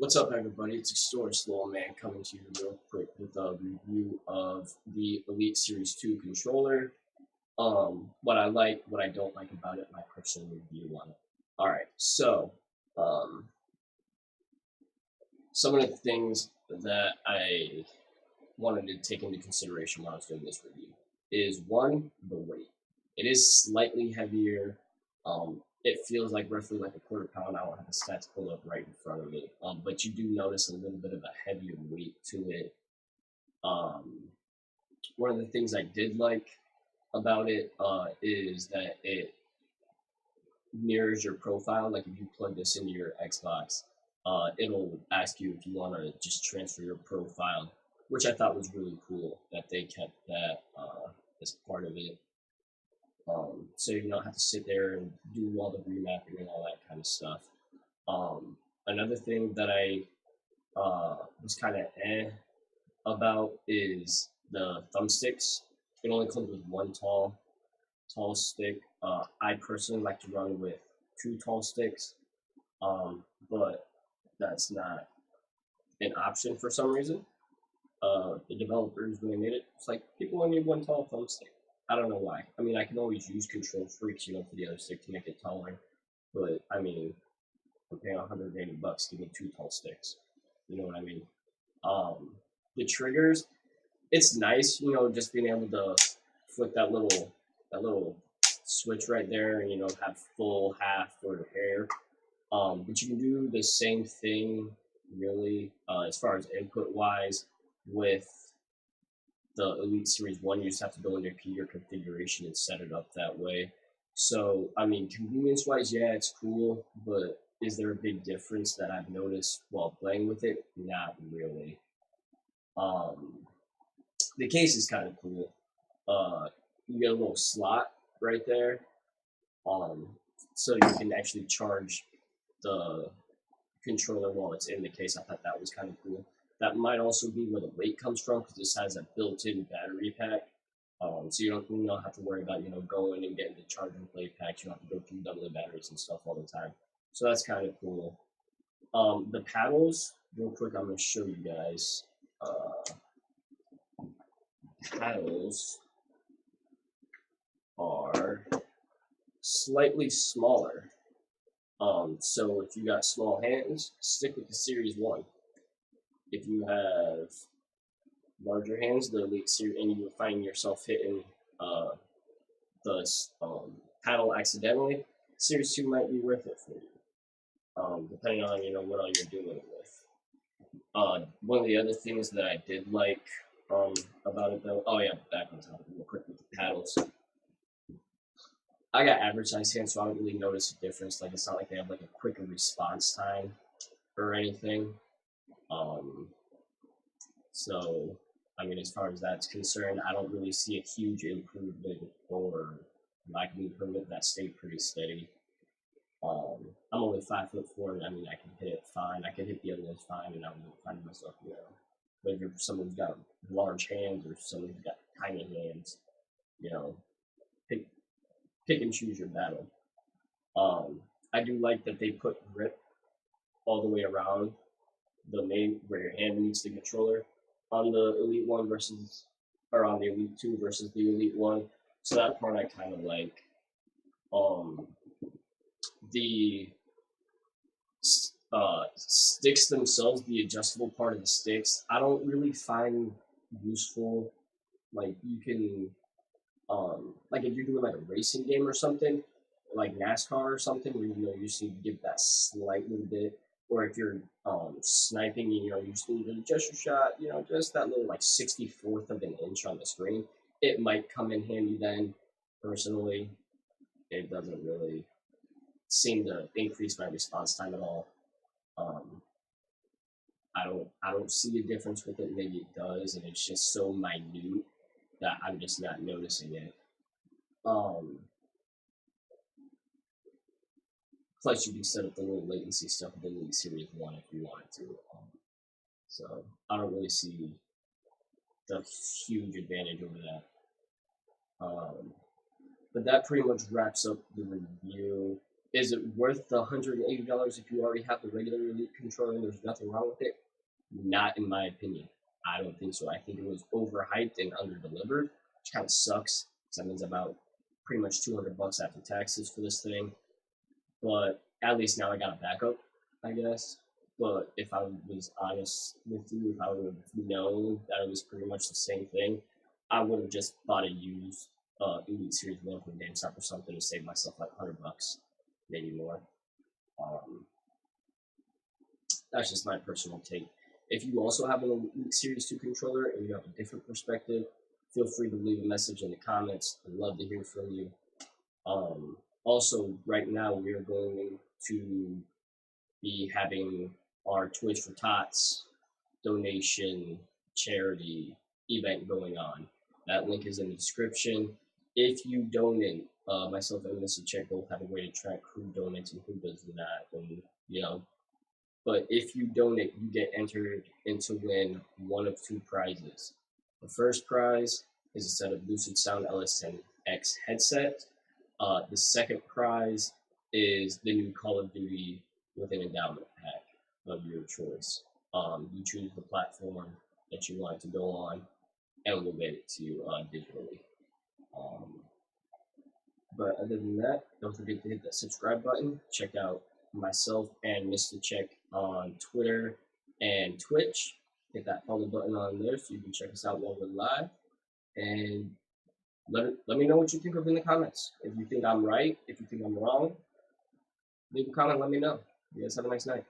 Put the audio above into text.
What's up, everybody? It's Explorer Slow Man coming to you real quick with a review of the Elite Series 2 controller. What I like, what I don't like about it, my personal review on it. Alright, so, um, some of the things that I wanted to take into consideration when I was doing this review is one, the weight. It is slightly heavier. It feels like roughly like a quarter pound. I don't have the stats pulled up right in front of me, but you do notice a little bit of a heavier weight to it. Um, One of the things I did like about it is that it mirrors your profile. Like if you plug this into your Xbox, it'll ask you if you want to just transfer your profile, which I thought was really cool that they kept that as part of it. So you don't have to sit there and do all the remapping and all that kind of stuff. Another thing that I was kind of about is the thumbsticks. It only comes with one tall stick. I personally like to run with two tall sticks, but that's not an option for some reason. The developers, when they made it, it's like people only need one tall thumbstick. I don't know why. I mean, I can always use Control Freaks, for the other stick to make it taller. But I mean, I'm paying $180. Give me two tall sticks. You know what I mean? Um, the triggers, it's nice, just being able to flick that little switch right there, and have full, half, or hair. But you can do the same thing, really, as far as input wise, with the Elite Series 1. You just have to go into your configuration and set it up that way. So, I mean, convenience wise, yeah, it's cool, but is there a big difference that I've noticed while playing with it? Not really. Um, the case is kind of cool. You get a little slot right there, um, so you can actually charge the controller while it's in the case. I thought that was kind of cool. That might also be where the weight comes from because this has a built-in battery pack. So you don't have to worry about going and getting the charging plate packs. You don't have to go through double the batteries and stuff all the time. So that's kind of cool. The paddles, real quick, I'm gonna show you guys. Paddles are slightly smaller. So if you got small hands, stick with the Series 1. If you have larger hands, the Elite Series, and you are finding yourself hitting uh, the paddle accidentally, Series 2 might be worth it for you, depending on what all you're doing it with. One of the other things that I did like about it, though, oh yeah, back on top real quick with the paddles. I got average size hands, so I don't really notice a difference. Like it's not like they have like a quicker response time or anything. Um, so I mean, as far as that's concerned, I don't really see a huge improvement or lack of improvement. That stayed pretty steady. I'm only 5'4", and I mean, I can hit it fine. I can hit the other ones fine, and I won't find myself, whether you're someone who's got large hands or someone who's got tiny hands, you know, pick pick and choose your battle. I do like that they put grip all the way around the main where your hand meets the controller on the Elite One versus or on the Elite Two versus the Elite One. So that part I kind of like. Um, the sticks themselves, the adjustable part of the sticks, I don't really find useful. Like you can, like if you're doing like a racing game or something, like NASCAR or something, where you just need to give that slight little bit. Or if you're sniping, you just need to adjust your shot, just that little like 64th of an inch on the screen. It might come in handy then. Personally, it doesn't really seem to increase my response time at all. Um, I don't see a difference with it. Maybe it does, and it's just so minute that I'm just not noticing it. Um, Plus, you can set up the little latency stuff with the Elite Series 1 if you wanted to. So I don't really see the huge advantage over that. But that pretty much wraps up the review. Is it worth the $180 if you already have the regular Elite controller and there's nothing wrong with it? Not in my opinion. I don't think so. I think it was overhyped and underdelivered, which kind of sucks. Because that means about pretty much $200 after taxes for this thing. But at least now I got a backup, I guess. But if I was honest with you, if I would have known that it was pretty much the same thing, I would have just bought a used Elite Series 1 from GameStop or something to save myself like $100, maybe more. Um, that's just my personal take. If you also have an Elite Series 2 controller and you have a different perspective, feel free to leave a message in the comments. I'd love to hear from you. Also, right now we are going to be having our Toys for Tots donation charity event going on. That link is in the description. If you donate, myself and Mr. Check both have a way to track who donates and who does not, and you know. But if you donate, you get entered into win one of two prizes. The first prize is a set of Lucid Sound LS10X headset. The second prize is the new Call of Duty with an endowment pack of your choice. You choose the platform that you want to go on, and we'll get it to you digitally. Um, but other than that, don't forget to hit that subscribe button. Check out myself and Mr. Check on Twitter and Twitch. Hit that follow button on there so you can check us out while we're live. And let me know what you think of in the comments. If you think I'm right, if you think I'm wrong, leave a comment, let me know. You guys have a nice night.